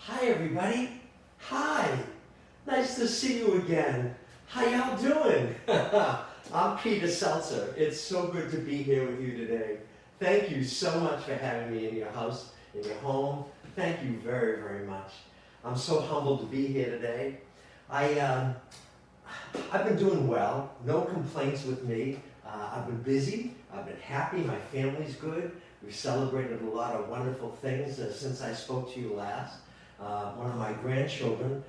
Hi everybody. Hi. Nice to see you again. How y'all doing? I'm Peter Seltzer. It's so good to be here with you today. Thank you so much for having me in your house, in your home. Thank you very, very much. I'm so humbled to be here today. I've been doing well. No complaints with me. I've been busy. I've been happy. My family's good. We've celebrated a lot of wonderful things since I spoke to you last. One of my grandchildren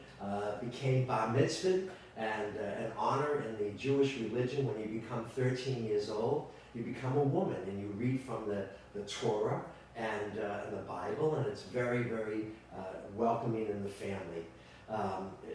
became bar mitzvahed, and an honor in the Jewish religion. When you become 13 years old, you become a woman, and you read from the Torah and the Bible, and it's very, very welcoming in the family.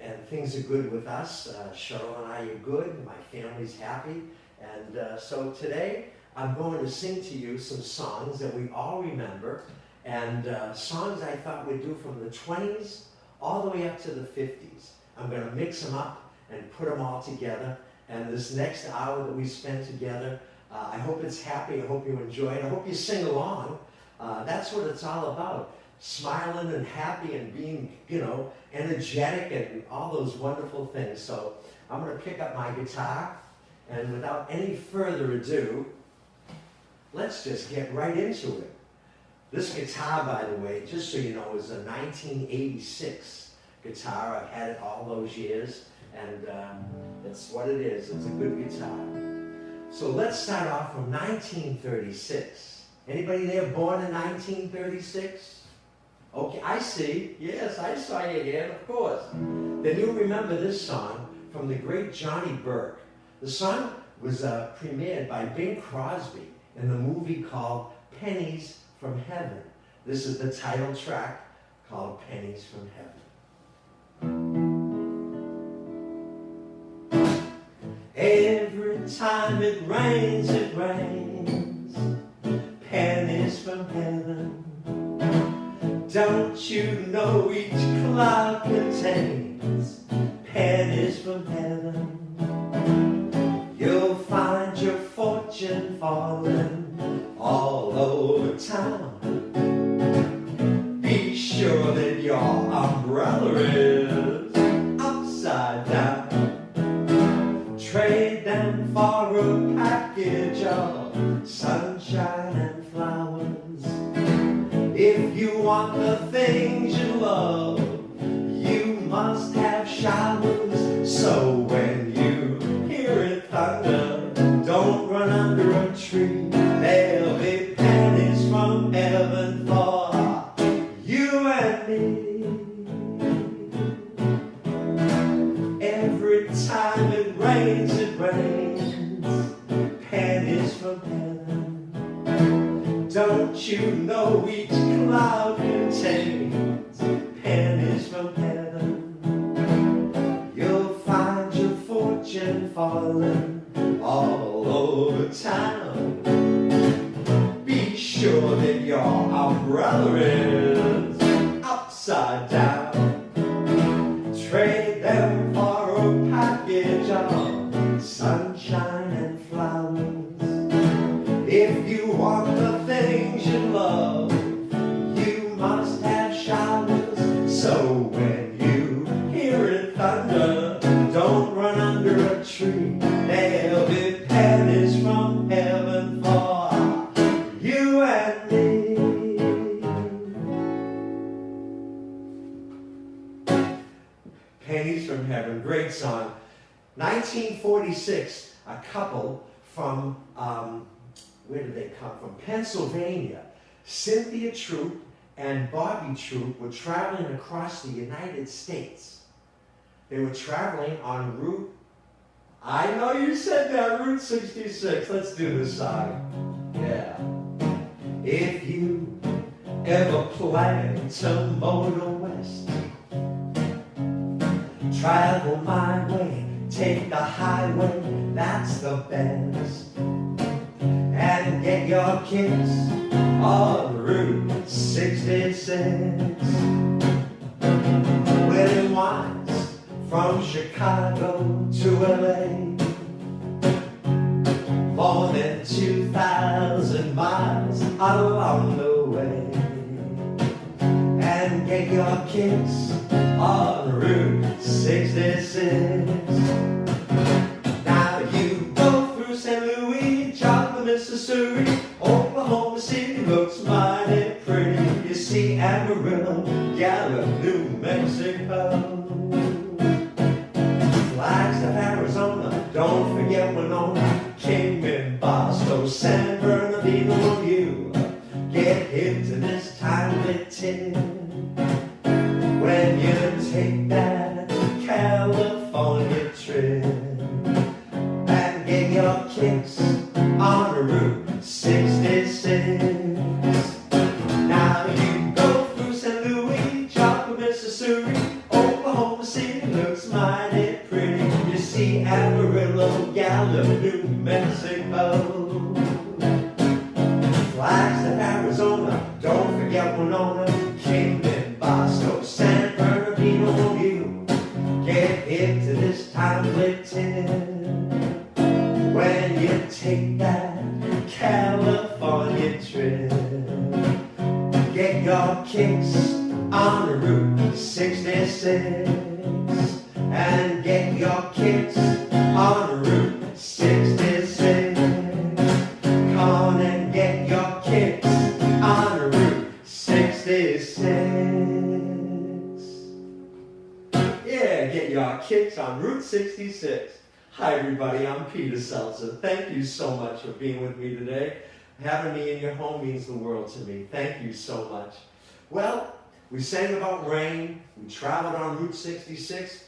And things are good with us. Cheryl and I are good. My family's happy. And so today, I'm going to sing to you some songs that we all remember, and songs I thought we'd do from the 20s all the way up to the 50s. I'm going to mix them up and put them all together. And this next hour that we spend together, I hope it's happy. I hope you enjoy it. I hope you sing along. That's what it's all about. Smiling and happy and being, energetic and all those wonderful things. So I'm going to pick up my guitar, and without any further ado, let's just get right into it. This guitar, by the way, just so you know, is a 1986 guitar. I've had it all those years, and that's what it is. It's a good guitar. So let's start off from 1936. Anybody there born in 1936? Okay, I see. Yes, I saw you again, of course. Then you'll remember this song from the great Johnny Burke. The song was premiered by Bing Crosby in the movie called Pennies from Heaven. This is the title track called Pennies from Heaven. Every time it rains, pennies from heaven. Don't you know each cloud contains pennies from heaven? You'll find your fortune falling all over town. Be sure that your umbrella is upside down. Trade them for a package of sunshine and flowers. If you want the things you love, you must have showers. So when you hear it thunder, don't run under a tree. There'll be pennies from heaven for you and me. Every time it rains, pennies from heaven. Don't you know each cloud contains pennies from heaven? You'll find your fortune falling all over town. Be sure that your umbrella is upside down. Trade them for a package of sunshine and flowers. If you want the things you love, you must have showers. So when you hear it thunder, don't run under a tree. There'll be pennies from heaven for you and me. Pennies from Heaven, great song. 1946, a couple from, where did they come from? Pennsylvania. Cynthia Troop and Bobby Troop were traveling across the United States. They were traveling on Route, I know you said that, Route 66. Let's do this song. Yeah. If you ever plan to motor west, travel my way, take the highway, that's the best. And get your kicks on Route 66. When it winds from Chicago to LA, more than 2,000 miles along the way. And and get your kicks on Route 66. Now you go through St. Louis, Joplin, Mississippi, Oklahoma City looks mighty pretty. You see Amarillo, Gallup, New Mexico. Flagstaff, Arizona, don't forget Winona, Kingman, Boston, San Bernardino. You get hip to this timely tune when you take that California trip and get your kicks on Route 66. Now you go through St. Louis, Joplin, Mississippi, Oklahoma City looks mighty pretty. You see Amarillo, Gallup, New Mexico. Flagstaff, Arizona, don't forget Winona, Kingman, Boston, San Bernardino. You get hip to this timely tune when you take that California trip. Get your kicks on Route 66 and get your kicks on Route 66. Come on and get your kicks on Route 66. Yeah, get your kicks on Route 66. Hi everybody, I'm Peter Seltzer. Thank you so much for being with me today. Having me in your home means the world to me. Thank you so much. Well, we sang about rain, we traveled on Route 66,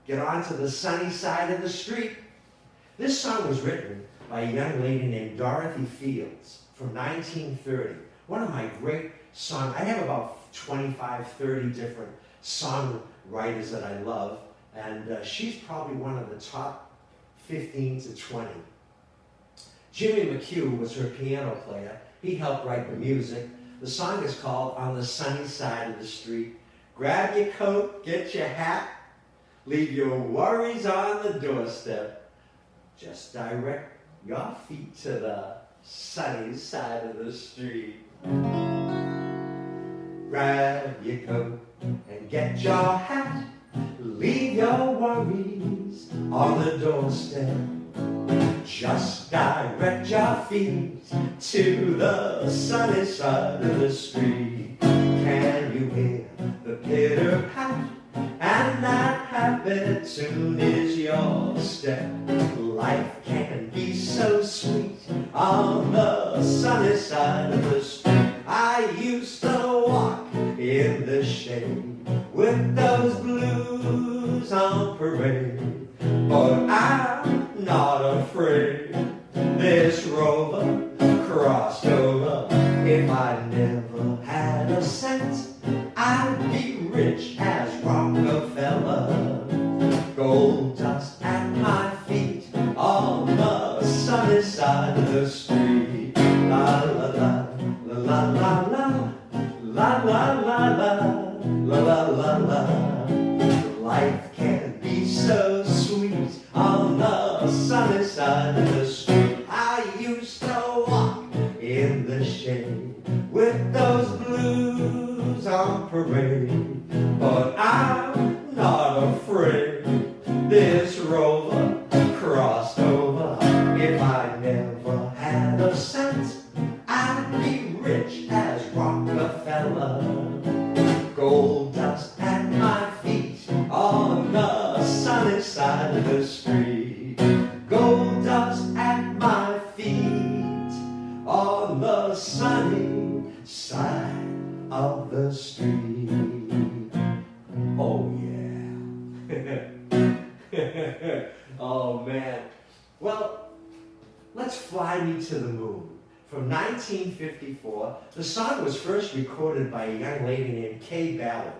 get on to the sunny side of the street. This song was written by a young lady named Dorothy Fields from 1930. One of my great songs. I have about 25, 30 different songwriters that I love, and she's probably one of the top 15 to 20. Jimmy McHugh was her piano player. He helped write the music. The song is called On the Sunny Side of the Street. Grab your coat, get your hat, leave your worries on the doorstep. Just direct your feet to the sunny side of the street. Grab your coat and get your hat, leave your worries on the doorstep. Just direct your feet to the sunny side of the street. Can you hear the pitter-pat? And that happy tune is your step. Life can be so sweet on the sunny side of the street. I used to walk in the shade with those blues on parade, but I'm not afraid. This rover crossed over. If I never had a cent, I'd be rich as Rockefeller. Gold dust at my feet on the sunny side of the street. La la la la la la la la la la la la la. Life can be so sweet on the sunny side of the street. I used to walk in the shade with those blues on parade, but I'm not afraid. This rover crossed over. If I never had a cent, I'd be rich as Rockefeller. Gold dust at my feet on the sunny side of the street. Gold dust at my feet on the sunny side of the street. Oh yeah. Oh man. Well, let's fly me to the moon. From 1954, the song was first recorded by a young lady named Kay Ballard.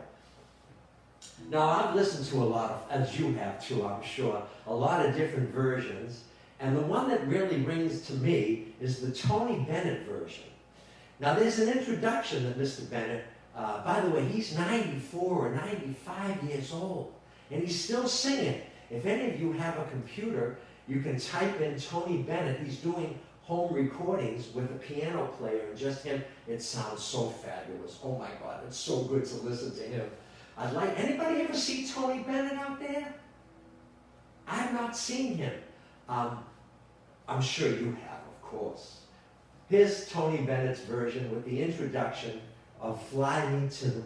Now, I've listened to a lot of, as you have too, I'm sure, a lot of different versions, and the one that really rings to me is the Tony Bennett version. Now, there's an introduction that Mr. Bennett, by the way, he's 94 or 95 years old, and he's still singing. If any of you have a computer, you can type in Tony Bennett. He's doing home recordings with a piano player and just him. It sounds so fabulous. Oh my God, it's so good to listen to him. Anybody ever see Tony Bennett out there? I've not seen him. I'm sure you have, of course. Here's Tony Bennett's version with the introduction of Fly Me to the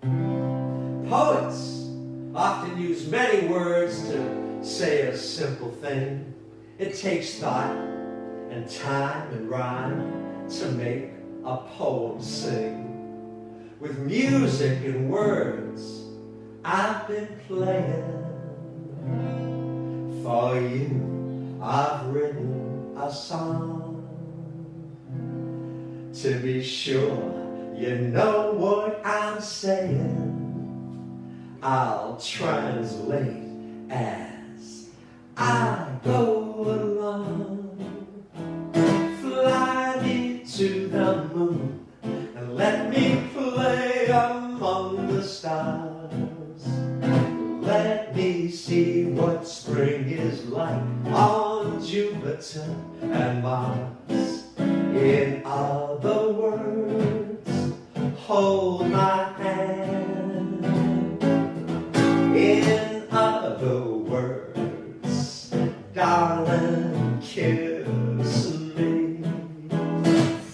Moon. Poets often use many words to say a simple thing. It takes thought and time and rhyme to make a poem sing. With music and words I've been playing. For you I've written a song. To be sure you know what I'm saying, I'll translate as I go along. Fly me to the moon and let me play among the stars. Let me see what spring is like on Jupiter and Mars. In other words, hold my hand. In other words, darling, kiss me.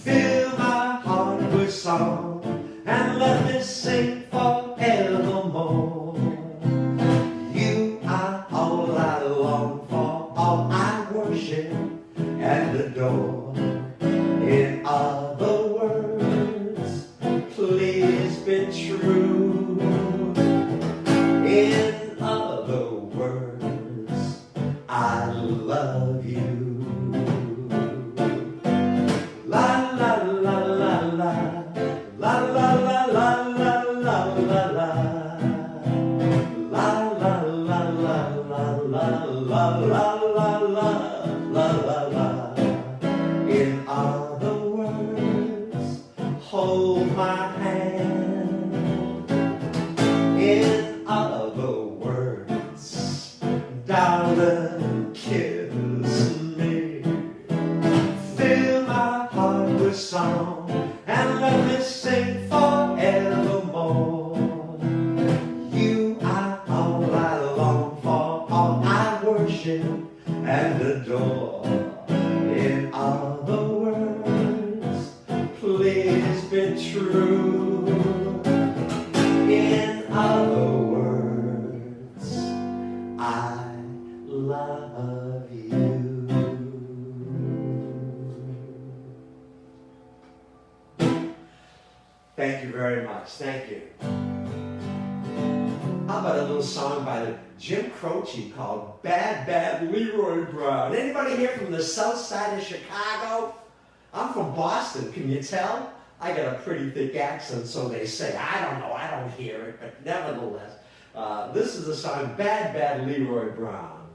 Fill my heart with song and let me sing forevermore. You are all I long for, all I worship and adore. In other words, please be true. In other words, I love you. La la la la la, la la la la la la la la, la la la la la la la la la la la. In other words, hold my hand. In other words, darling, kiss me. Fill my heart with song and let me sing forevermore. You are all I long for, all I worship and adore. In other words, please be true. In other words, I love you. Thank you very much. Thank you. How about a little song by Jim Croce called Bad Bad Leroy Brown? Anybody here from the south side of Chicago? I'm from Boston, can you tell? I got a pretty thick accent, so they say. I don't know, I don't hear it, but nevertheless. This is the song Bad Bad Leroy Brown.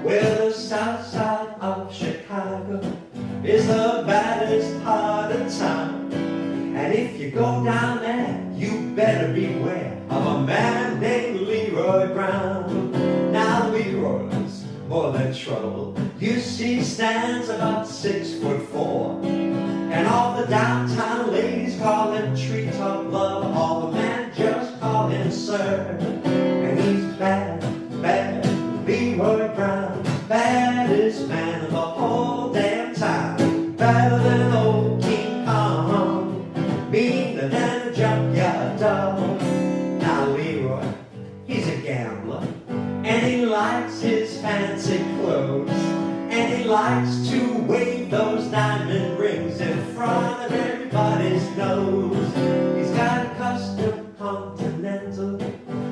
Well, the south side of Chicago is the baddest part of town. And if you go down there, you better beware of a man named Leroy Brown. Now Leroy's more than trouble. You see, he stands about 6'4", and all the downtown ladies call him treetop love. All the men just call him sir. And he's bad, bad Leroy Brown, baddest man of the whole damn town. Better than old King Kong, meaner than a junkyard dog. Now Leroy, he's a gambler, and he likes his fancy clothes, and he likes to wave those diamond rings in front of everybody's nose. He's got a custom Continental,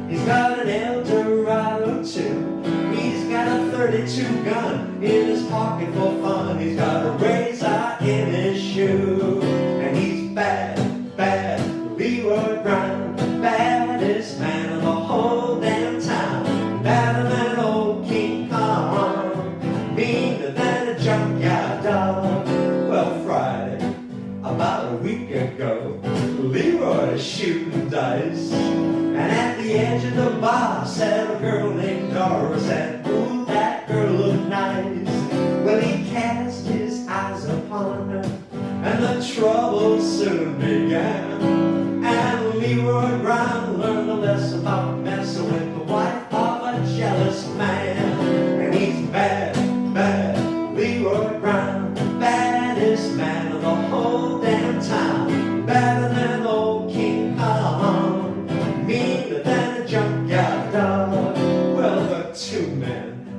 he's got an Eldorado too. He's got a 32 gun in his pocket for fun. He's got a razor in his shoe, and he's bad, bad Leroy Brown, baddest man of the whole damn town. Better than old King Kong, meaner than a junkyard dog. Well, Friday, about a week ago, Leroy was shooting dice, and at the edge of the bar sat a girl named Doris, and ooh,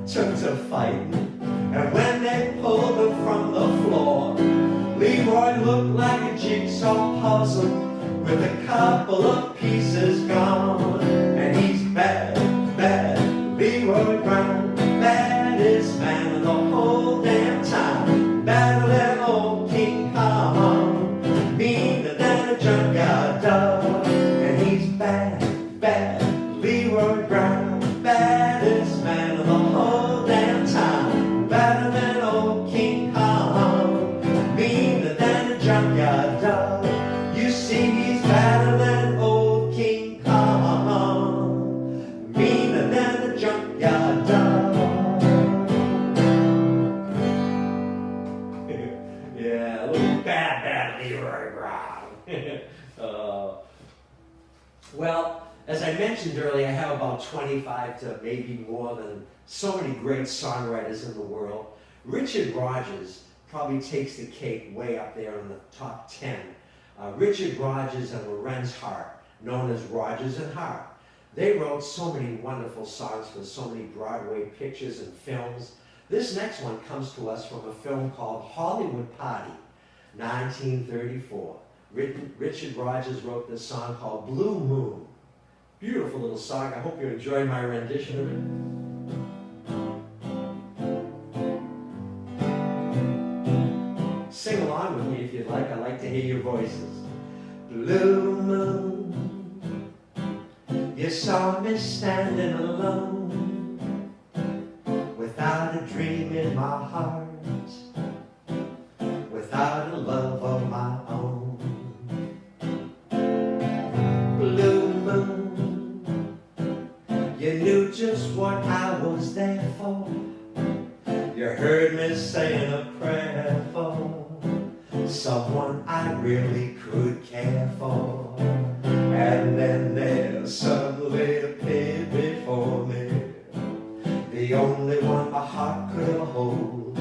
took to fighting. And when they pulled him from the floor, Leroy looked like a jigsaw puzzle with a couple of pieces gone. And he's bad, bad, Leroy Brown, baddest man of the whole damn time. Better than old King Kong, meaner than a junkyard dog. And he's bad, bad, Leroy Brown, baddest man of the whole damn time. Better than old King Kong, meaner than a junkyard dog. You see, he's better than old King Kong, meaner than a junkyard dog. Yeah, a little bad, bad Leroy Brown. Well, as I mentioned earlier, I have about 25 to maybe more than so many great songwriters in the world. Richard Rodgers probably takes the cake way up there in the top 10. Richard Rodgers and Lorenz Hart, known as Rodgers and Hart. They wrote so many wonderful songs for so many Broadway pictures and films. This next one comes to us from a film called Hollywood Party, 1934. Richard Rodgers wrote this song called Blue Moon. Beautiful little song. I hope you enjoy my rendition of it. Sing along with me if you'd like. I'd like to hear your voices. Blue moon, you saw me standing alone, without a dream in my heart, without a love of my own. Blue moon, you knew just what I was there for. You heard me saying a prayer for someone I really could care for. And then there suddenly appeared before me the only one my heart could ever hold.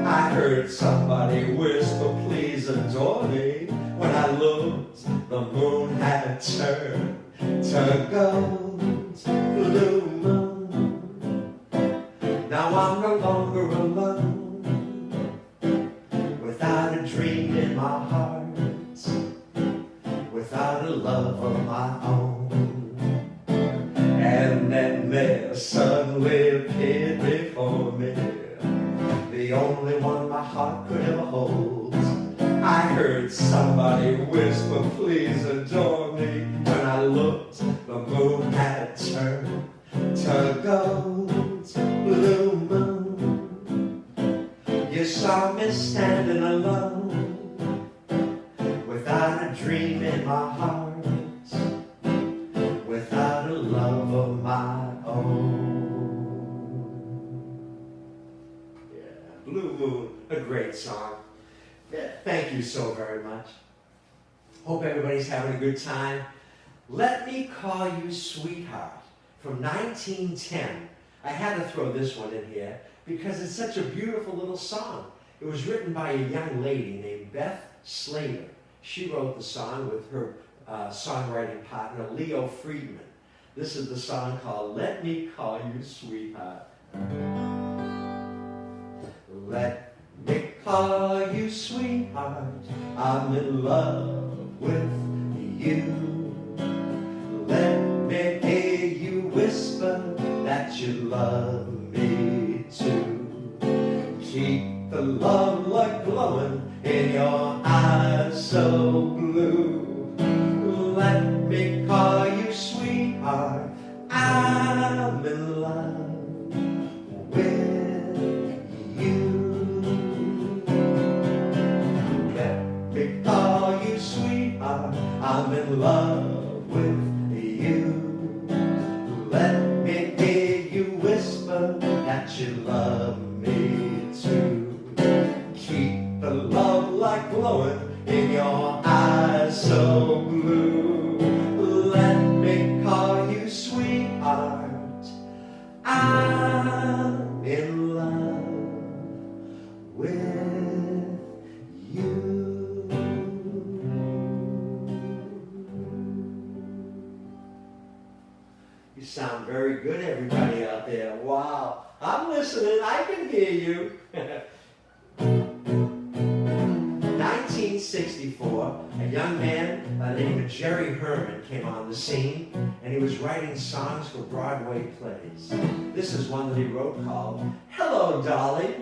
I heard somebody whisper, please adore me. When I looked, the moon had turned to gold. Blue moon, now I'm no longer alone, without a dream in my heart, without a love of my own. And then there suddenly appeared before me the only one my heart could ever hold. I heard somebody whisper, please adore me. When I looked, the moon had turned to gold. Blue moon, you saw me standing alone, without a dream in my heart, without a love of my own. Yeah, Blue Moon, a great song. Yeah, thank you so very much. Hope everybody's having a good time. Let Me Call You Sweetheart from 1910. I had to throw this one in here because it's such a beautiful little song. It was written by a young lady named Beth Slater. She wrote the song with her songwriting partner, Leo Friedman. This is the song called Let Me Call You Sweetheart. Let me call you sweetheart, I'm in love with you. Let me hear you whisper that you love me too. Keep the love light glowing in your eyes so blue. Let me call you sweetheart, I'm in love with you. Let me call you sweetheart, I'm in love with you. Let me hear you whisper that you love me too. Keep the love light glowing in your eyes so blue. Let me call you sweetheart, I'm in love with you. You sound very good, everybody out there. Wow, I'm I'm listening. I can hear you. 1964, a young man named Jerry Herman came on the scene, and he was writing songs for Broadway plays. This is one that he wrote called Hello, Dolly.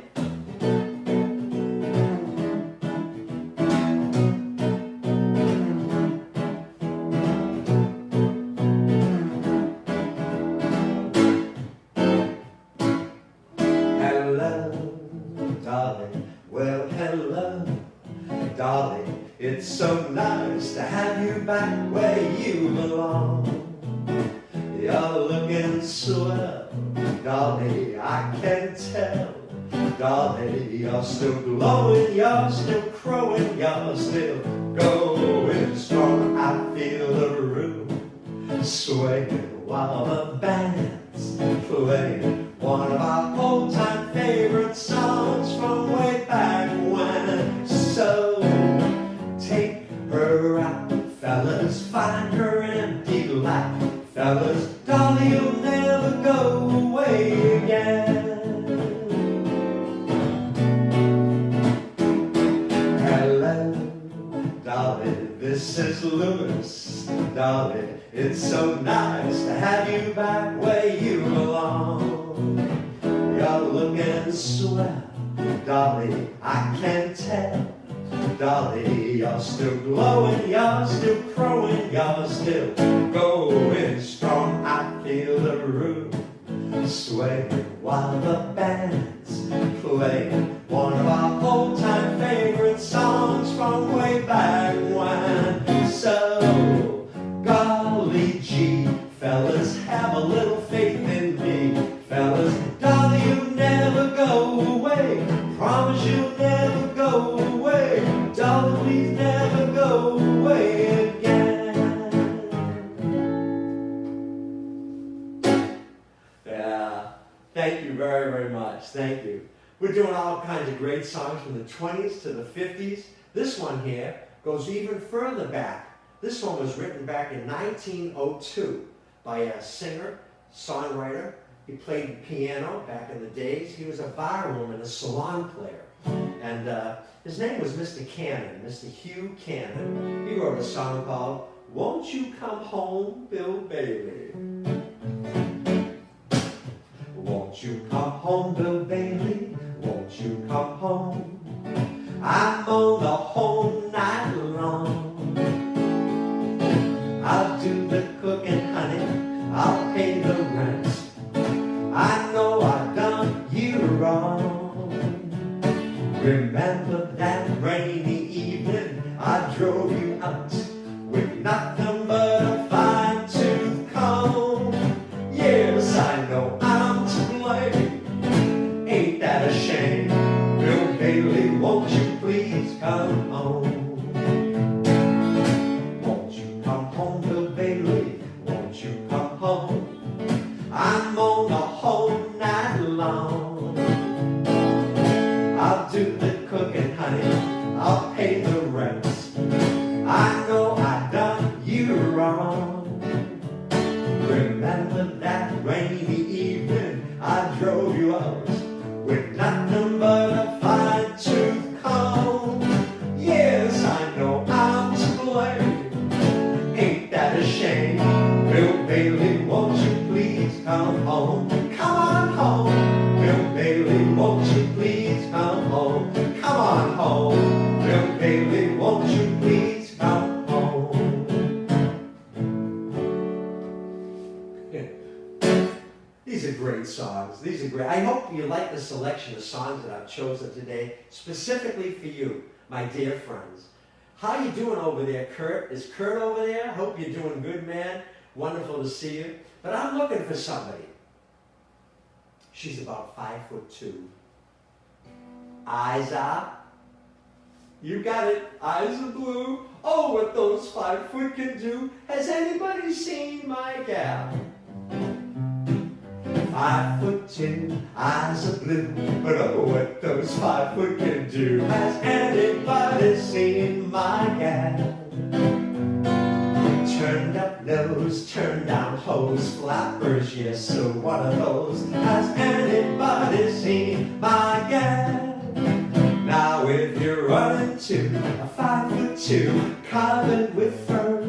Well, hello, Dolly. It's so nice to have you back where you belong. You're looking swell, Dolly, I can tell. Dolly, you're still glowing, you're still crowing, you're still going strong. I feel the room swaying while the band's playing one of our old-time favorite songs from way back when. So take her out, fellas, find her an empty lot, fellas, Dolly, you'll never go away again. Hello, Dolly, this is Louis, Dolly, it's so nice to have you back where you belong. You're looking swell, Dolly, I can tell. Dolly, you're still glowing, you're still crowing, you're still going strong. I feel the room swaying while the band's playing one of our old-time favorite songs from way back when. So, golly gee, fellas, have a little faith in me, fellas. Dolly, you'll never go away. Promise you'll never go away. Dolly, please never go away again. Yeah, thank you very, very much. Thank you. We're doing all kinds of great songs from the 20s to the 50s. This one here goes even further back. This one was written back in 1902 by a singer, songwriter. He played piano back in the days. He was a barroom and a salon player. And his name was Mr. Cannon, Mr. Hugh Cannon. He wrote a song called Won't You Come Home, Bill Bailey? Won't you come home, Bill Bailey? Won't you come home? I'm on the whole night long. I'll do the cooking, honey. I'll pay the rent. I know I've done you wrong. Remember that rainy evening I drove you out with nothing but a fine-tooth comb. Yes, I know I'm to blame. Ain't that a shame? Bill Bailey, won't you please come home? Won't you come home, Bill Bailey? Won't you come home? I'm on the whole night long. I'll do the cooking, honey. I'll pay the rent. I know I've done you wrong. Remember that rainy evening I drove you out with nothing but a fine-tooth comb. Yes, I know I'm to blame. Ain't that a shame? Bill Bailey, won't you please come home? Come on home. Bill Bailey, won't you please come home? Come on home. Bill Bailey, won't you please come home? These are great songs. These are great. I hope you like the selection of songs that I've chosen today, specifically for you, my dear friends. How you doing over there, Kurt? Is Kurt over there? Hope you're doing good, man. Wonderful to see you. But I'm looking for somebody. She's about 5'2". Eyes up. You got it. Eyes are blue. Oh, what those 5 foot can do. Has anybody seen my gal? 5'2", eyes are blue, but oh, what those 5 foot can do. Has anybody seen my gal? Turned up nose, turned down hose, flappers, yes, so one of those. Has anybody seen my gal? Now if you're running to a 5'2", covered with fur,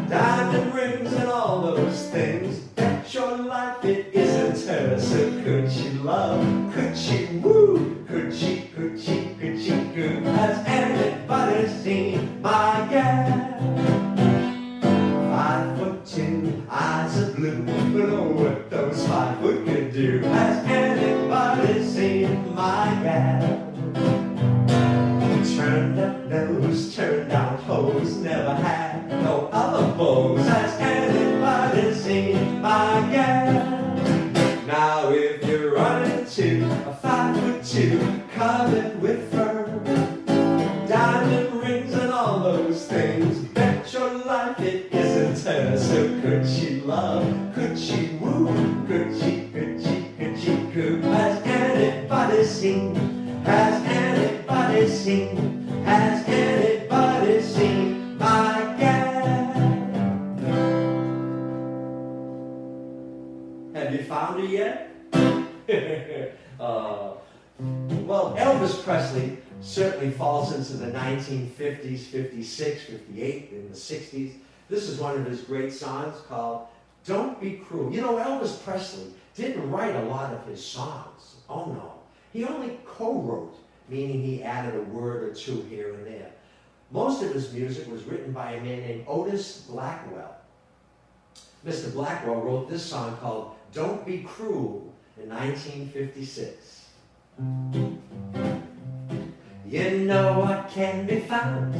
diamond rings and all those things, bet your life it isn't her. So could she love, could she woo, could she goo? Has anybody seen my gal? 5'2", eyes are blue, but oh what those 5 foot could do. Has anybody seen my gal? Turned up nose, turned down hose, never had no other bows. Has anybody seen my gal? Now if you're running to a 5'2", covered with fur, diamond rings and all those things, bet your life it isn't her. So could she love, could she woo, could she goo? Has anybody seen, has anybody seen, has anybody seen my gal? Have you found her yet? Well, Elvis Presley certainly falls into the 1950s, 56, 58, and the 60s. This is one of his great songs called Don't Be Cruel. You know, Elvis Presley didn't write a lot of his songs. Oh no. He only co-wrote, meaning he added a word or two here and there. Most of his music was written by a man named Otis Blackwell. Mr. Blackwell wrote this song called Don't Be Cruel in 1956. You know I can be found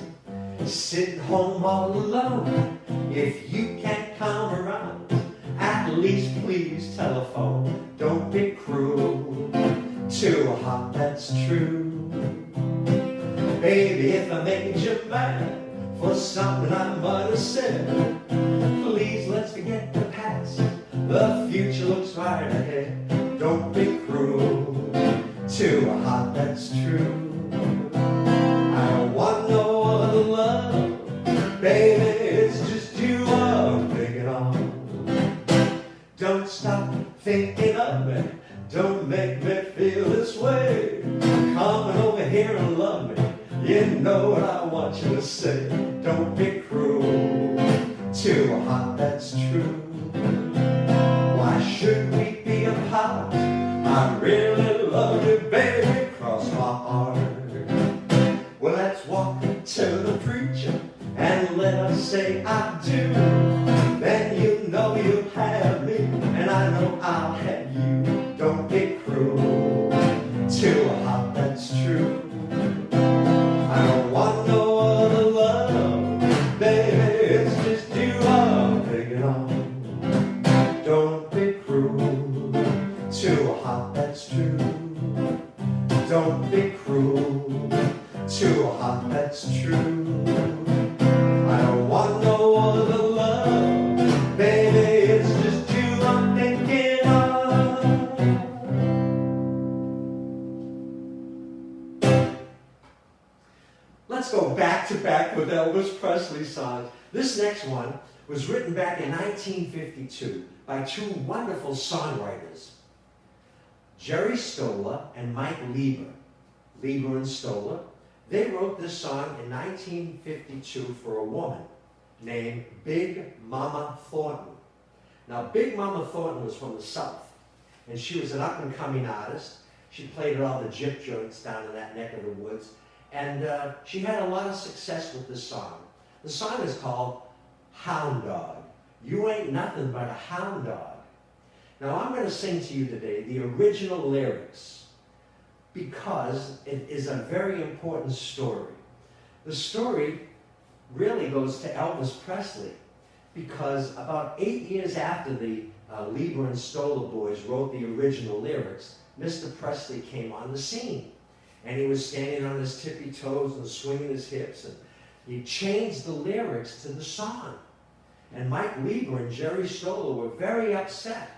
sitting home all alone. If you can't come around, at least please telephone. Don't be cruel to a heart that's true. Baby, if I made you mad for something I might have said, please let's forget the past. The future looks right ahead. Don't be cruel to a heart that's true. I don't want no other love, baby, it's just you I'm thinking of. Don't stop thinking of me, don't make me feel this way. Come over here and love me, you know what I want you to say. Don't be cruel to a heart that's true. Why should we be apart? I really love you, baby, cross my heart. Well, let's walk to the preacher and let us say I do. Then you know you'll have me, and I know I'll have you. Don't be cruel to a heart that's true. I don't want no other love, baby, it's just you I'm thinking of. Don't be cruel to a heart that's true. Don't be cruel to a heart that's true. I don't want no other love, baby, it's just you I'm thinking of. Let's go back to back with Elvis Presley songs. This next one was written back in 1952 by two wonderful songwriters, Jerry Stoller and Mike Lieber. Lieber and Stoller. They wrote this song in 1952 for a woman named Big Mama Thornton. Now, Big Mama Thornton was from the South, and she was an up-and-coming artist. She played at all the gyp joints down in that neck of the woods, and she had a lot of success with this song. The song is called Hound Dog. You ain't nothing but a hound dog. Now, I'm going to sing to you today the original lyrics, because it is a very important story. The story really goes to Elvis Presley, because about 8 years after the Lieber and Stoller boys wrote the original lyrics, Mr. Presley came on the scene. And he was standing on his tippy toes and swinging his hips, and he changed the lyrics to the song. And Mike Lieber and Jerry Stoller were very upset.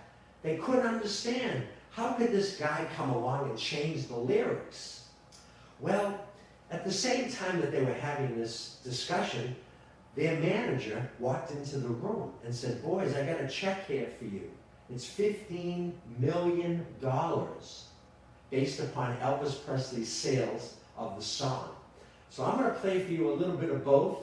They couldn't understand, how could this guy come along and change the lyrics? Well, at the same time that they were having this discussion, their manager walked into the room and said, boys, I got a check here for you. It's $15 million based upon Elvis Presley's sales of the song. So I'm going to play for you a little bit of both.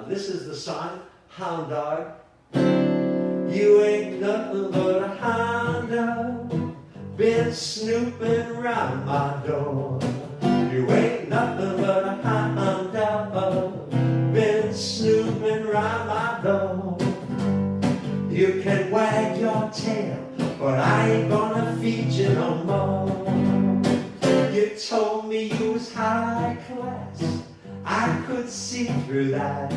This is the song, Hound Dog. You ain't nothing but a hound dog, been snooping around my door. You ain't nothing but a hound dog, been snooping around my door. You can wag your tail, but I ain't gonna feed you no more. You told me you was high class, I could see through that.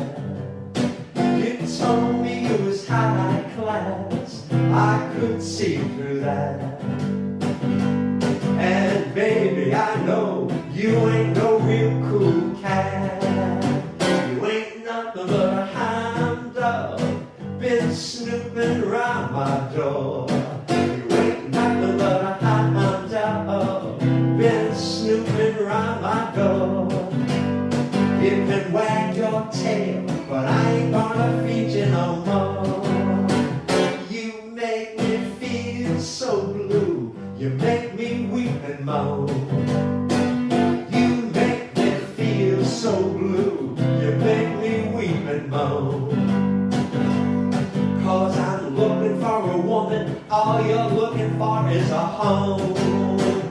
You told me you was high class, I could see through that. And baby, I know you ain't no real cool cat. You ain't nothing but a hound dog, been snooping around my door. You ain't nothing but a hound dog, been snooping around my door. You can wag your tail, but I ain't gonna feed you no more. You make me feel so blue, you make me weep and moan. You make me feel so blue, you make me weep and moan. 'Cause I'm looking for a woman, all you're looking for is a home.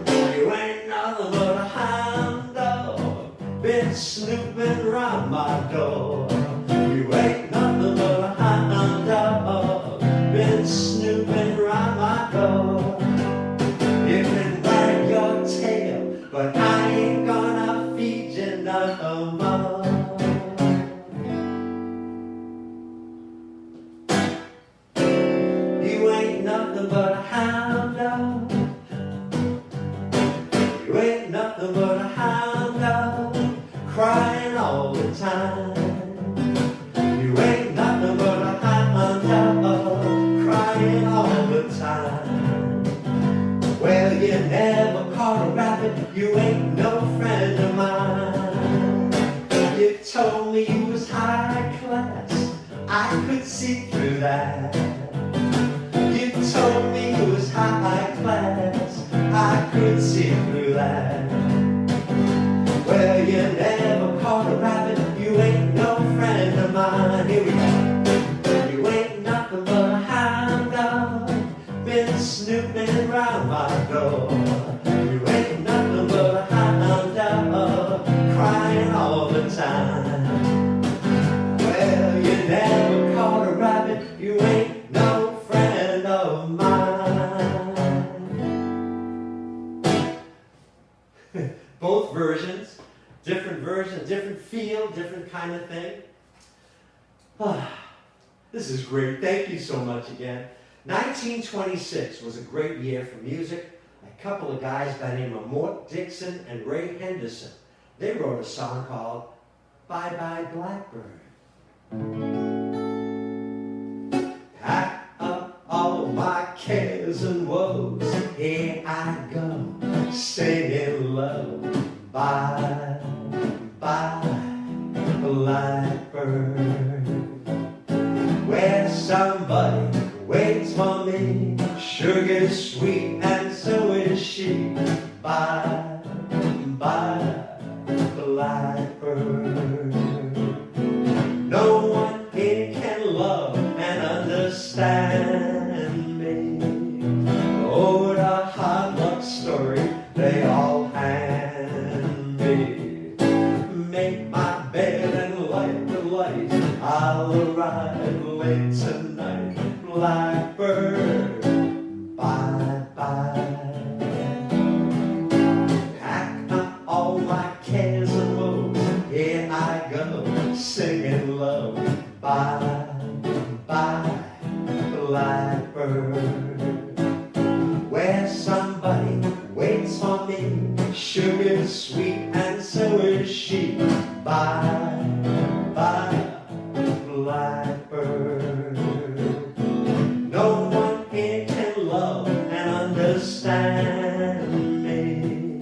You ain't nothing but a hound dog, been snooping around my door. You ain't nothing but a hound dog, been snooping around my door. You can wag your tail, but I ain't gonna feed you no more. You ain't nothing but a hound dog. You ain't nothing but a hound dog, crying all the time. You ain't nothing but a hound dog, crying all the time. Well, you never caught a rabbit, you ain't no friend of mine. You told me you was high class, I could see through that. You told me you was high class, I could see through that. Well, you never caught a rabbit, you ain't no friend of mine. Here we go. You ain't nothing but a hound dog, been snooping around my door. You ain't nothing but a hound dog, crying all the time. Well, you never caught a rabbit, you ain't no friend of mine. Both versions, different feel, different kind of thing. This is great. Thank you so much again. 1926 was a great year for music. A couple of guys by the name of Mort Dixon and Ray Henderson, they wrote a song called Bye Bye Blackbird. Pack up all my cares and woes, here I go, singing low. Bye, bye, blackbird. Where somebody waits for me, sugar's sweet and so is she. Bye, bye, blackbird. No one here can love and understand me. Oh, the hard luck story they all hand me. Make my bed and light the light, I'll arrive late tonight. Blackbird, bye bye. Pack up all my cares and woes, here I go, singing low. Bye bye, blackbird. Where somebody waits for me, sugar's sweet and so is she. Bye bye, blackbird. No one here can love and understand me.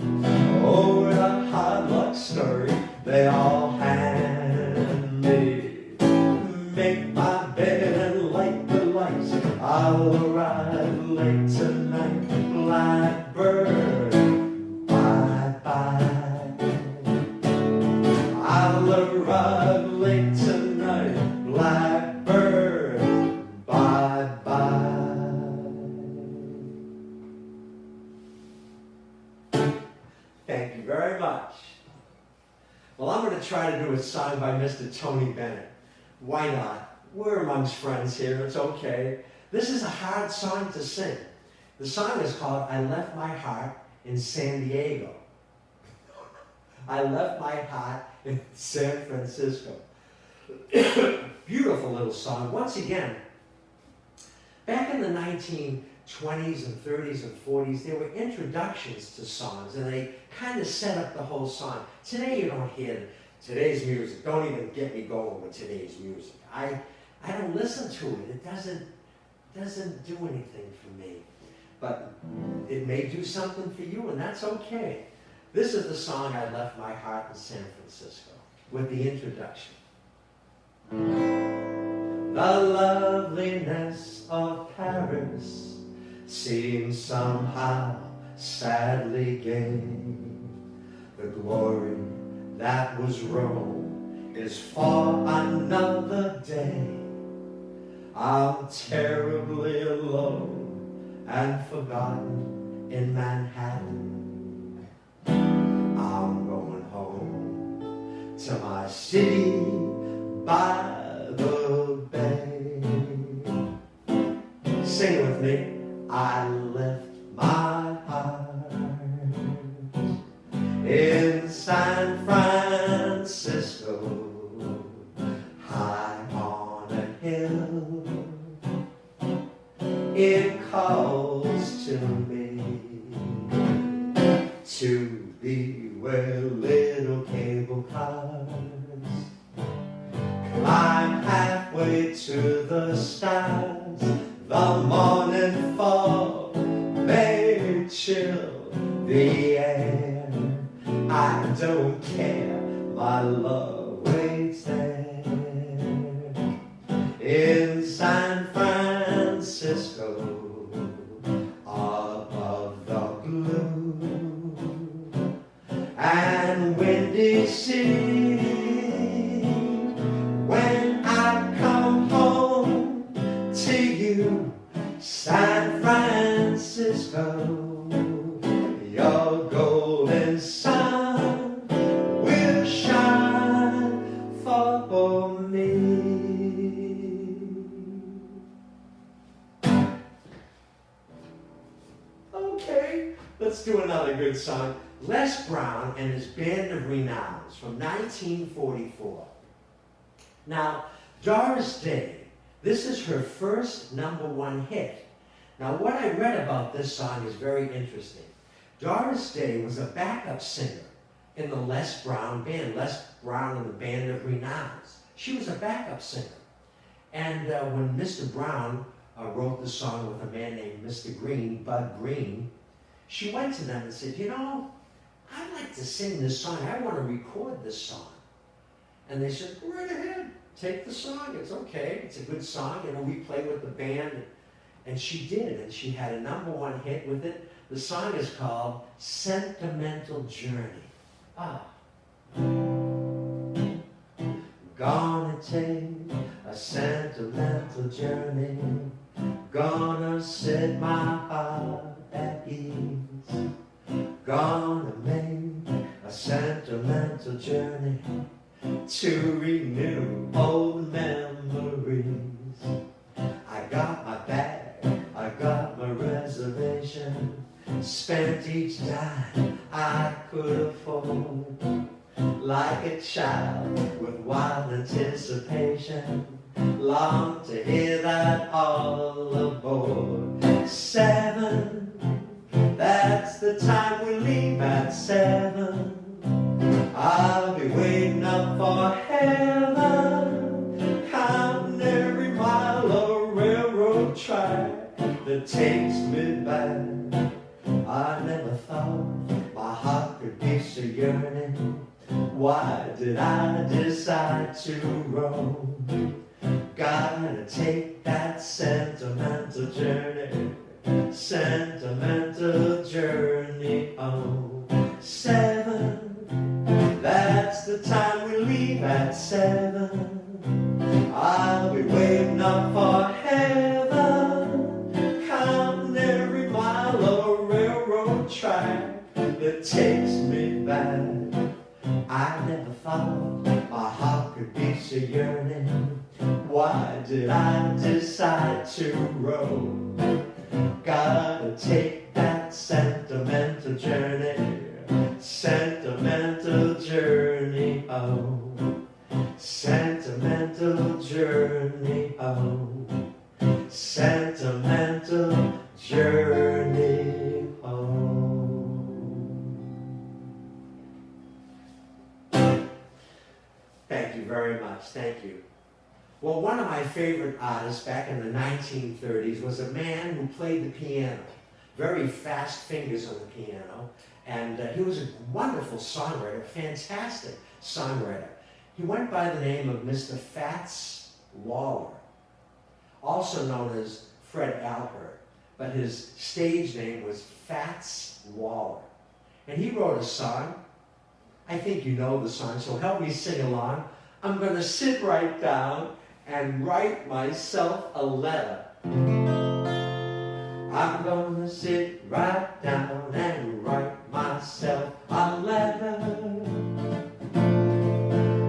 Oh, the hard luck story they all hand me. Thank you very much. Well, I'm going to try to do a song by Mr. Tony Bennett. Why not? We're amongst friends here. It's okay. This is a hard song to sing. The song is called I Left My Heart in San Diego. I left my heart in San Francisco. Beautiful little song. Once again, back in the 1920s and 30s and 40s, there were introductions to songs, and they kind of set up the whole song. Today you don't hear today's music. Don't even get me going with today's music. I don't listen to it. It doesn't do anything for me. But it may do something for you, and that's okay. This is the song I Left My Heart in San Francisco, with the introduction. The loveliness of Paris seems somehow sadly gay. The glory that was Rome is for another day. I'm terribly alone and forgotten in Manhattan. I'm going home to my city by the bay. Sing it with me. I left my heart in San Francisco, high on a hill. It calls to me to be where little cable cars climb halfway to the stars. The morning fog may chill the air. I don't care, my love waits there in San Francisco, above the blue and windy sea. When I come home to you, San Francisco, your golden sun will shine for me. Okay, let's do another good song. Les Brown and his Band of Renown's from 1944. Now, Doris Day, this is her first #1 hit. Now, what I read about this song is very interesting. Doris Day was a backup singer in the Les Brown band, Les Brown and the Band of Renown's. She was a backup singer. And when Mr. Brown wrote the song with a man named Mr. Green, Bud Green, she went to them and said, you know, I'd like to sing this song. I want to record this song. And they said, go right ahead. Take the song. It's okay. It's a good song. You know, we play with the band. And she did. And she had a #1 hit with it. The song is called Sentimental Journey. Gonna take a sentimental journey. Gonna set my heart at ease. Gonna make a sentimental journey to renew old memories. I got my bag, I got my reservation, spent each dime I could afford. Like a child with wild anticipation, long to hear that all aboard. 7, that's the time we leave at 7. I'll be waiting up for heaven, counting every mile of railroad track that takes me back. I never thought my heart could be so yearning. Why did I decide to roam? Gotta take that sentimental journey, sentimental journey home. 7, that's the time we leave at 7. I'll be waiting up for heaven, counting every mile of railroad track that takes me back. I never thought my heart could be so yearning. Why did I decide to roam? Gotta take that sentimental journey, sentimental journey home, sentimental journey home, sentimental journey home. Thank you very much. Thank you. Well, one of my favorite artists back in the 1930s was a man who played the piano, very fast fingers on the piano, and he was a wonderful songwriter, fantastic songwriter. He went by the name of Mr. Fats Waller, also known as Fred Alpert, but his stage name was Fats Waller. And he wrote a song. I think you know the song, so help me sing along. I'm going to sit right down and write myself a letter. I'm gonna sit right down and write myself a letter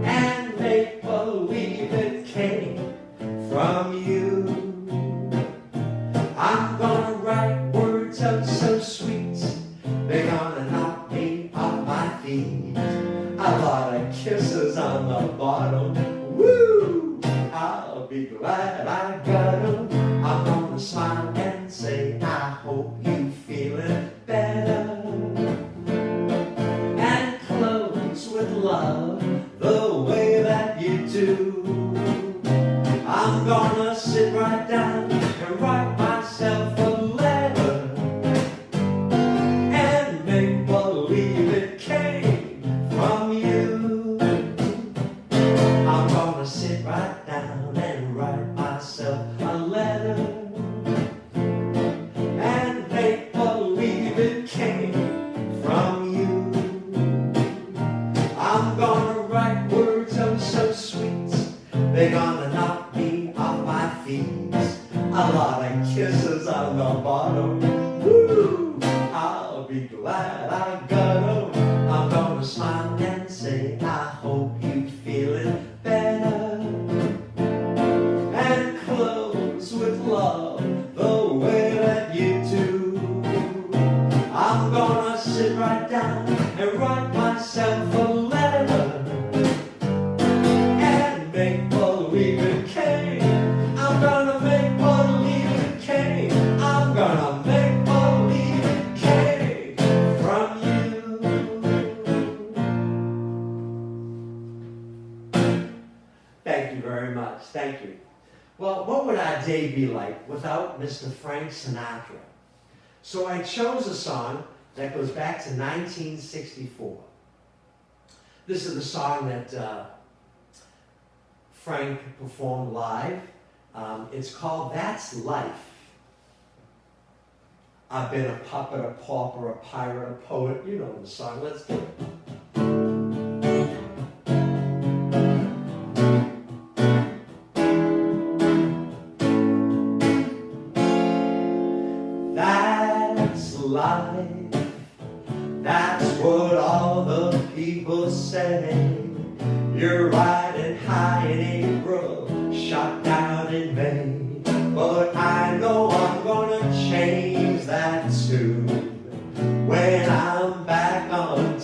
and make believe it came from you. I'm gonna write words oh so sweet, they're gonna knock me off my feet. A lot of kisses on the bottom, woo! I'll be glad I got 'em. I'm gonna smile and say, I hope you feeling better. And close with love the way that you do. I'm gonna sit right down and write myself a letter and make believe it came from you. I'm gonna sit right down and write myself a letter and make believe it came from you. I'm gonna write words oh so sweet, they're gonna knock me off my feet. A lot of kisses on the bottom, woo! I'll be glad I got 'em. I'm gonna smile and say, I hope you feeling better. And close with love the way that you do. I'm gonna sit right down and write myself a letter and make believe it came. I'm gonna make believe it came. I'm gonna make believe it came from you. Thank you very much. Thank you. Well, what would our day be like without Mr. Frank Sinatra? So I chose a song that goes back to 1964. This is the song that Frank performed live. It's called That's Life. I've been a puppet, a pauper, a pirate, a poet. You know the song. Let's do it. That's life. That's what all the people say. You're riding high in April, shot down in May. But I know I'm gonna change that tune when I'm back on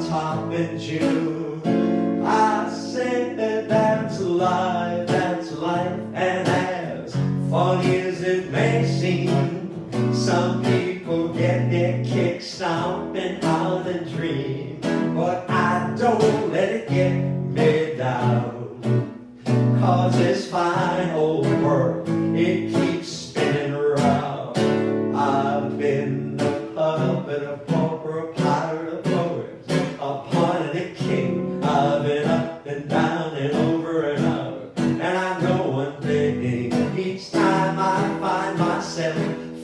top in June. I say that that's life, and as funny as it may seem, some people get their kick stomping on a dream. But I don't let it get me down, 'cause this fine old world, it keeps spinning around. I've been a puppet, a pauper, a pirate, a poet, a pawn and a king. I've been up and down and over and out. And I know one thing, each time I find myself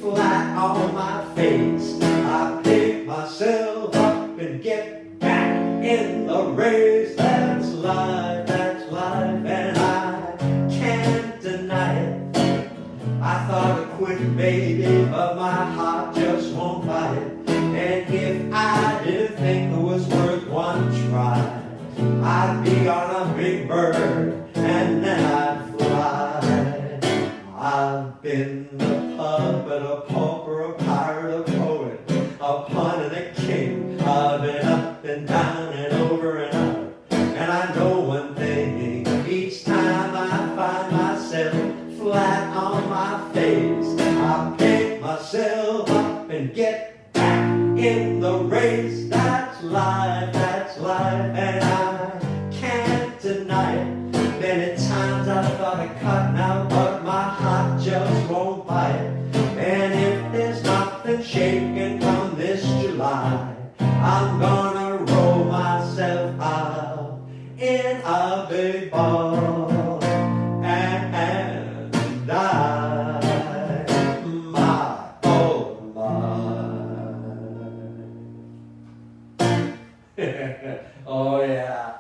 flat on my face, I pick myself up and get back in the race. That's life, and I can't deny it. I thought of quitting, baby, but my heart just won't buy it. And if been down and over and out. And I know one thing, each time I find myself flat on my face, I pick myself up and get back in the race. That's life, and I can't deny it. Many times I thought of cutting out, but my heart just won't bite. And if there's nothing shaking come this July, I'm gonna roll myself out in a big ball and die. My, oh my. Oh yeah.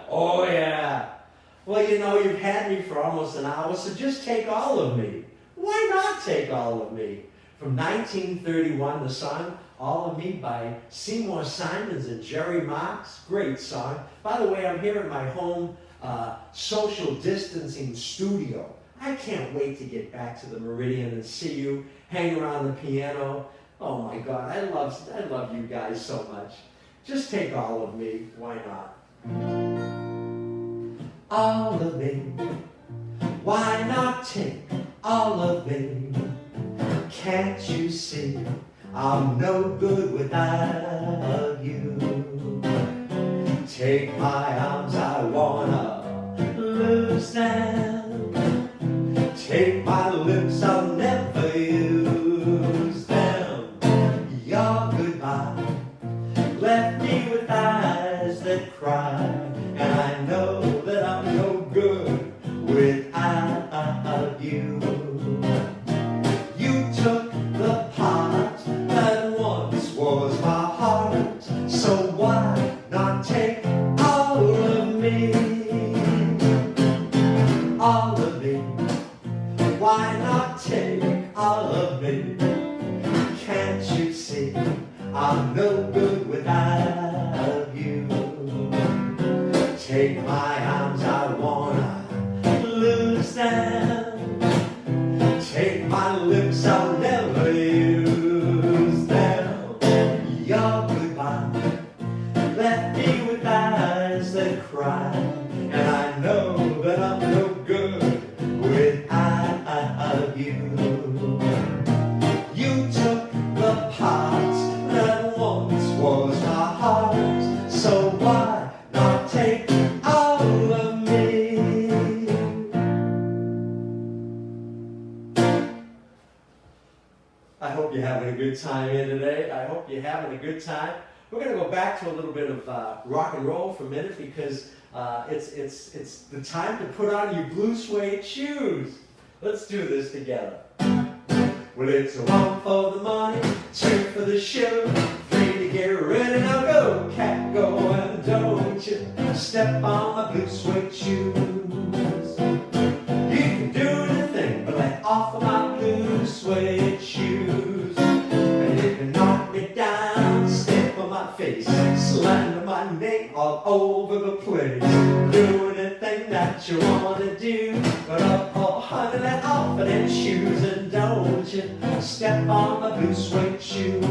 Oh yeah. Well, you know, you've had me for almost an hour, so just take all of me. Why not take all of me? From 1931, the song All of Me by Seymour Simons and Jerry Marks. Great song. By the way, I'm here in my home social distancing studio. I can't wait to get back to the Meridian and see you, hang around the piano. Oh my God, I love you guys so much. Just take all of me. Why not? All of me. Why not take all of me? Can't you see I'm no good without you? Take my arms, I wanna lose them. Take my lips, I'll never use them. Your goodbye left me with eyes that cry, and I know that I'm no good without you. You took the part that once was my heart, so why not take all of me? All of me. Why not take all of me? Can't you see I'm no good without you? Take my arms, I wanna lose them. Take my lips, I'll never use them. Your goodbye left me with eyes that cry, and I know that I'm no good without you. You took the part that once was my heart, so why not take all of me? I hope you're having a good time here today. I hope you're having a good time. We're going to go back to a little bit of rock and roll for a minute, because it's the time to put on your blue suede shoes. Let's do this together. Well, it's a 1 for the money, 2 for the show, 3 to get ready. Now go, cat, go, and don't you step on my blue suede shoes. You can do anything but lay off of my blue suede shoes. And you can knock me down, step on my face, slander my name all over the place. Do anything that you want to do, but oh honey, let off of them shoes, and don't you step on my blue suede shoes.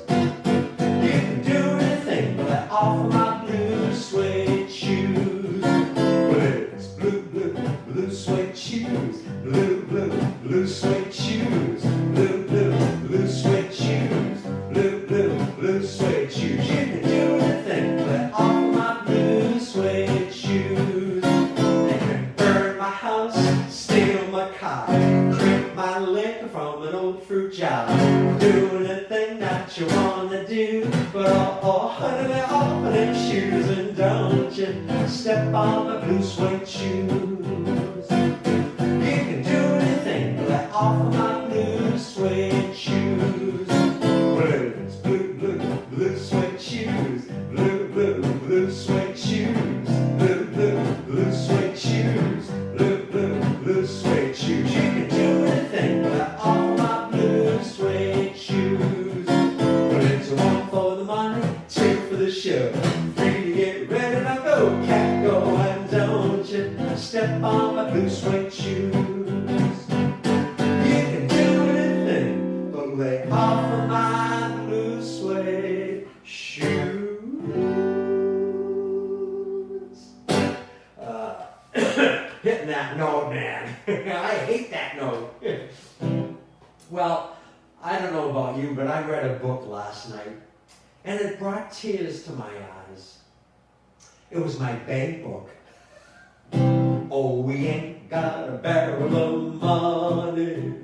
You can do anything but let off of my blue suede shoes. Well, it's blue, blue, blue suede shoes. Blue, blue, blue suede shoes. Blue, blue, blue suede shoes. Blue, blue, blue suede shoes. You can do anything but let off of my blue suede shoes. They can burn my house, steal my car, drink my liquor from an old fruit jar. Do anything that you wanna do, but oh honey, lay off of them shoes, and don't you step on my blue suede shoes. You can do anything but lay off of my blue suede shoes. Well, it's blue, blue, blue suede shoes. Blue, blue, blue suede shoes. Blue, blue, blue suede shoes. Blue, blue, blue suede shoes. You can do anything but lay off of my blue suede shoes. Well, it's a 1 for the money, 2 for the show, 3 to get ready. Now go, cat, go, and don't you step on my blue suede shoes. You can do anything but lay off of my blue suede shoes. hitting that note, man. I hate that note. Well, I don't know about you, but I read a book last night, and it brought tears to my eyes. It was my bank book. Oh, we ain't got a barrel of money.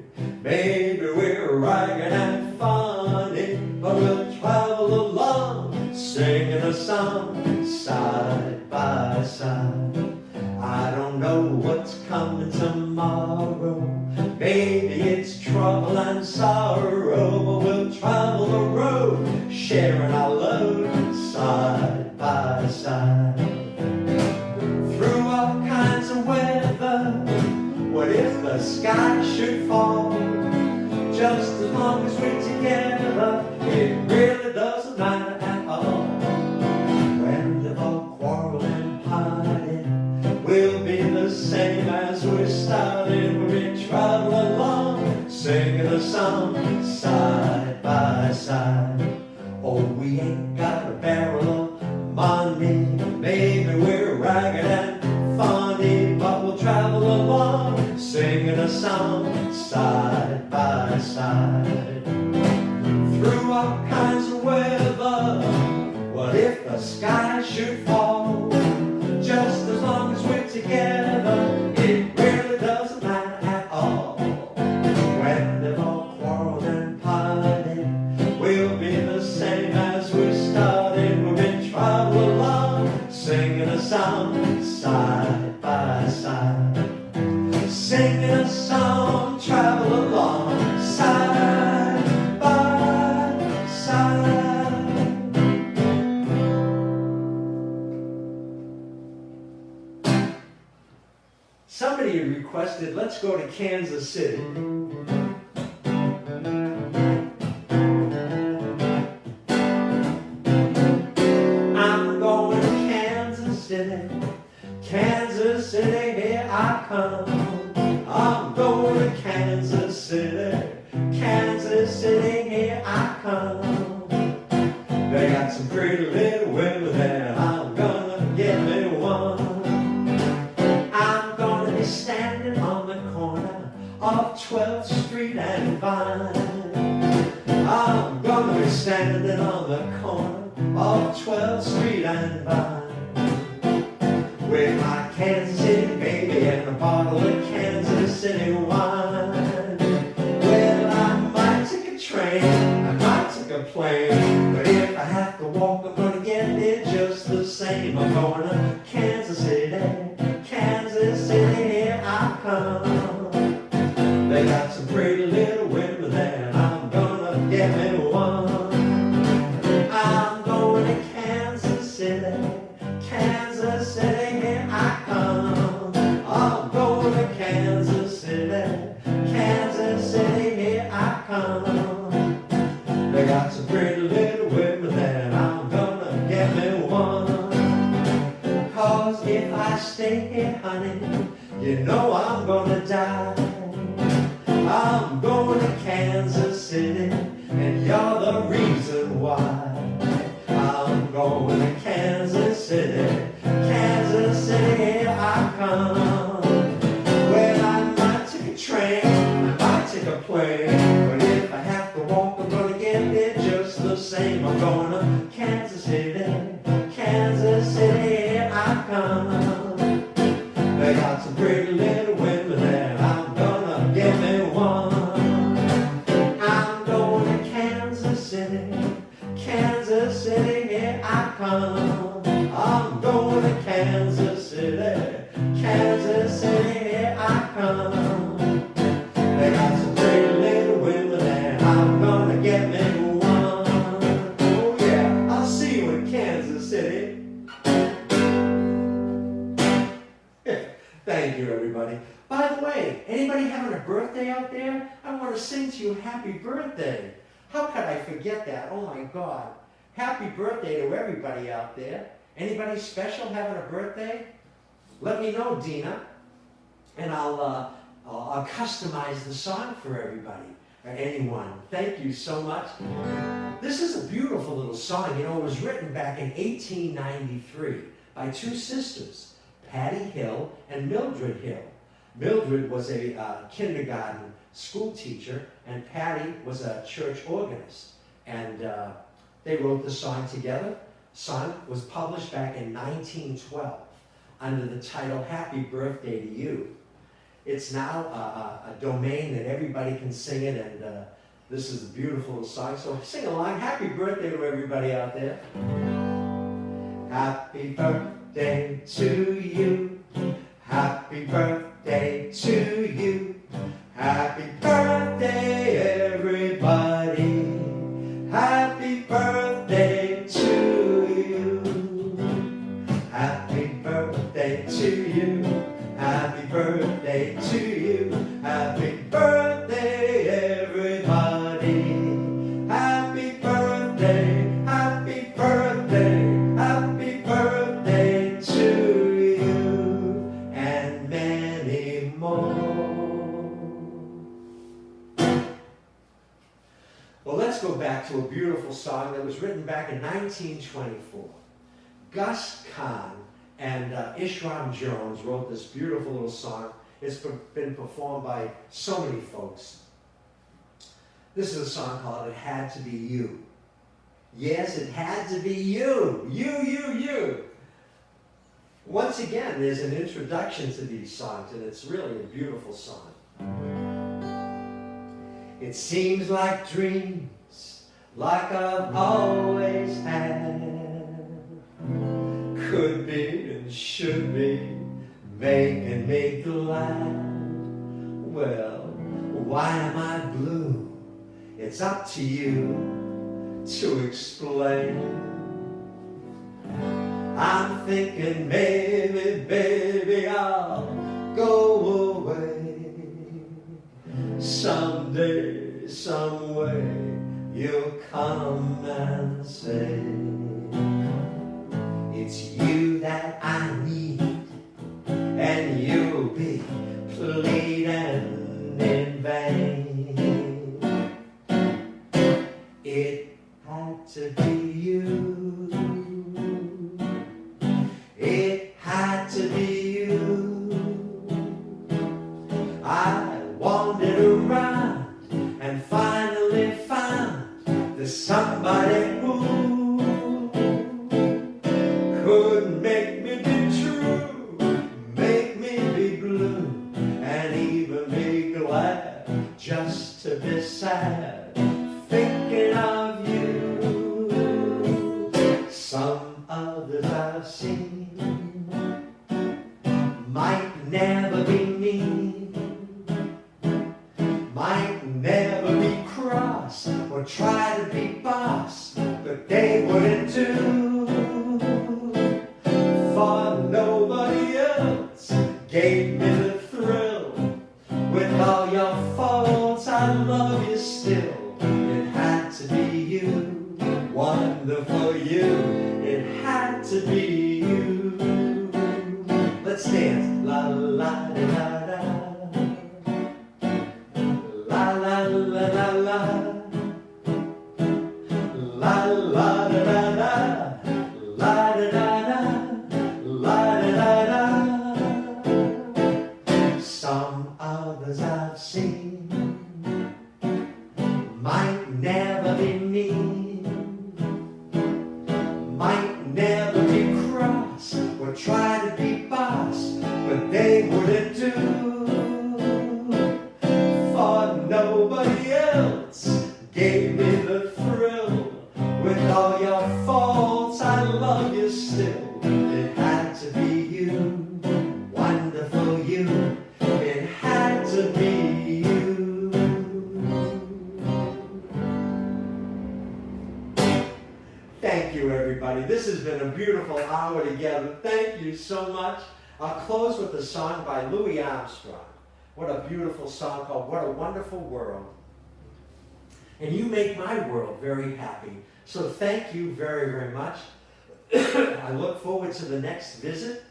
Maybe we're ragged and funny, but we'll travel along, singing a song, side by side. I don't know what's coming tomorrow. Maybe it's trouble and sorrow, but we'll travel the road, sharing our load, side by side. Through all kinds of weather, what if the sky should fall? Just as long as we're together, it really doesn't matter at all. When they've all quarreled and parted, we'll be the same as we started. We'll be traveling along, singing a song, side by side. Oh, we ain't got a barrel of money. Maybe we're ragged and funny, but we'll travel along, singing a song, side by side. Through all kinds of weather, what if the sky should fall? Just as long as we're together, it really doesn't matter at all. When they've all quarreled and parted, we'll be the same as we started. We'll be traveling along, singing a song, side by side. Singing a song, travel along, side by side. Somebody requested, let's go to Kansas City. I'm going to Kansas City, Kansas City, here I come. I'm going to Kansas City, Kansas City, here I come. They got some pretty little women there, I'm gonna get me one. I'm gonna be standing on the corner of 12th Street and Vine. I'm gonna be standing on the corner of 12th Street and Vine. With my Kansas City baby and a bottle of Kansas City wine. Well, I might take a train, I might take a plane, but if I have to walk, I'm gonna get there just the same. I'm going to Kansas City, Kansas City, here I come. They got some pretty little women there, and I'm gonna get me one. I'm going to Kansas City, Kansas City, here I come. I'm going to Kansas City, Kansas City, here I come. They got some pretty little women there, and I'm gonna get me one. 'Cause if I stay here, honey, you know I'm gonna die. I'm going to Kansas City, and you're the reason why. I'm going to Kansas City, Kansas City, here I come. Well, I might take a train, I might take a plane, but if I have to walk, I'm gonna get there just the same. I'm going to Kansas City, Kansas City, here I come. They got some pretty little women there, I'm gonna get me one. I'm going to Kansas City, Kansas City, here I come. I'm going to Kansas City, Kansas City, here I come. They got some pretty little women there, I'm gonna get me one. Oh yeah, I'll see you in Kansas City. Thank you, everybody. By the way, anybody having a birthday out there? I want to sing to you happy birthday. How could I forget that? Oh my God. Happy birthday to everybody out there. Anybody special having a birthday? Let me know, Dina, and I'll customize the song for everybody or anyone. Thank you so much. This is a beautiful little song. You know, it was written back in 1893 by two sisters, Patty Hill and Mildred Hill. Mildred was a kindergarten school teacher, and Patty was a church organist. And they wrote the song together. The song was published back in 1912 under the title Happy Birthday to You. It's now a domain that everybody can sing it, and this is a beautiful song. So sing along. Happy birthday to everybody out there. Happy birthday to you. Happy birthday to you. Happy birthday, everybody. Happy birthday to you. Happy birthday to you. Happy birthday to you. Happy birthday, everybody. Happy birthday, happy birthday, happy birthday to you, and many more. Well, let's go back to a beautiful song that was written back in 1924. Gus Kahn and Ishram Jones wrote this beautiful little song. It's been performed by so many folks. This is a song called It Had to Be You. Yes, it had to be you. You. Once again, there's an introduction to these songs, and it's really a beautiful song. It seems like dreams, like I've always had. Could be and should be, making me glad. Well, why am I blue? It's up to you to explain. I'm thinking maybe, baby, I'll go away. Someday, some way, you'll come and say, it's you that I need, and you'll be pleading in vain. It had to be you. It had to be you. I wandered around and finally found there's somebody who could make me be true, make me be blue, and even be glad just to be sad, thinking of you. Some others I've seen might never be mean, might never be cross or try to be boss, but they wouldn't do. For nobody else gave me the thrill. With all your faults, I love you still. It had to be you, wonderful you. It had to be you. Let's dance. La la la la. La la la la la. La la la la la. La da da da. La da da da. Some others I've seen might never be mean, might never be cross or try to be boss, but they wouldn't do. For nobody else gave me the thrill. With all your faults, I love you still. It had to be you, wonderful you. It had to be you. Thank you, everybody. This has been a beautiful hour together. Thank you so much. I'll close with a song by Louis Armstrong. What a beautiful song called What a Wonderful World. And you make my world very happy. So thank you very, very much. I look forward to the next visit.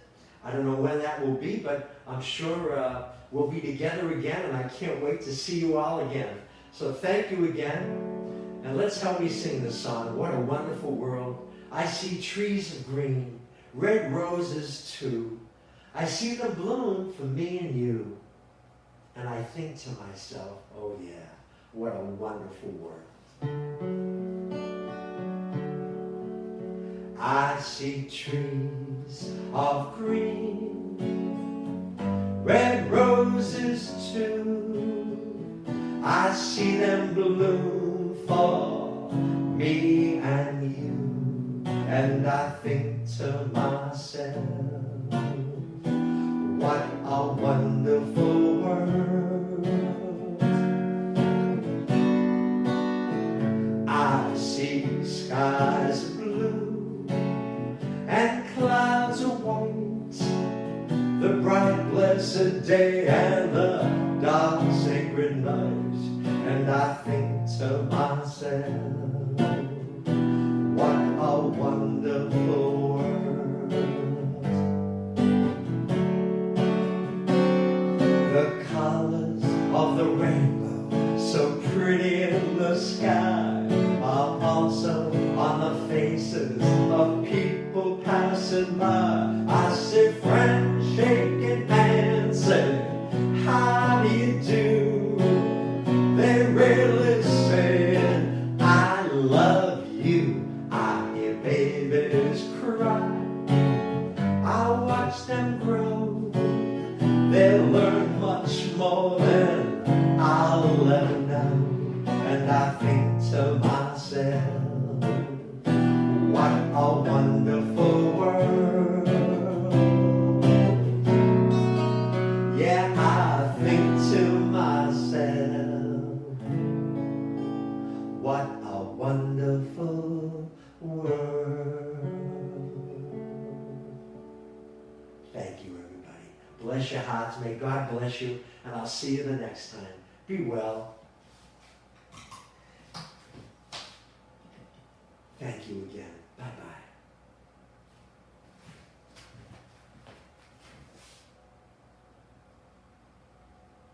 I don't know when that will be, but I'm sure we'll be together again, and I can't wait to see you all again. So thank you again, and let's help me sing this song, What a Wonderful World. I see trees of green, red roses too. I see them bloom for me and you. And I think to myself, oh yeah, what a wonderful world. I see trees of green, red roses too. I see them bloom for me and you. And I think to myself, what a wonderful world. I see skies blue and clouds of white, the bright blessed day and the dark sacred night. And I think to myself, what a wonderful world. The colors of the rainbow, so pretty in the sky, are also on the faces of people passing by. I see friends shaking hands, saying, how do you do? They're really saying, I love you. I hear babies cry. I watch them grow. They'll learn much more than I'll ever know. And I think to myself, what a wonderful world. Yeah, I think to myself, what a wonderful world. Thank you, everybody. Bless your hearts. May God bless you. And I'll see you the next time. Be well. Thank you again. Bye-bye.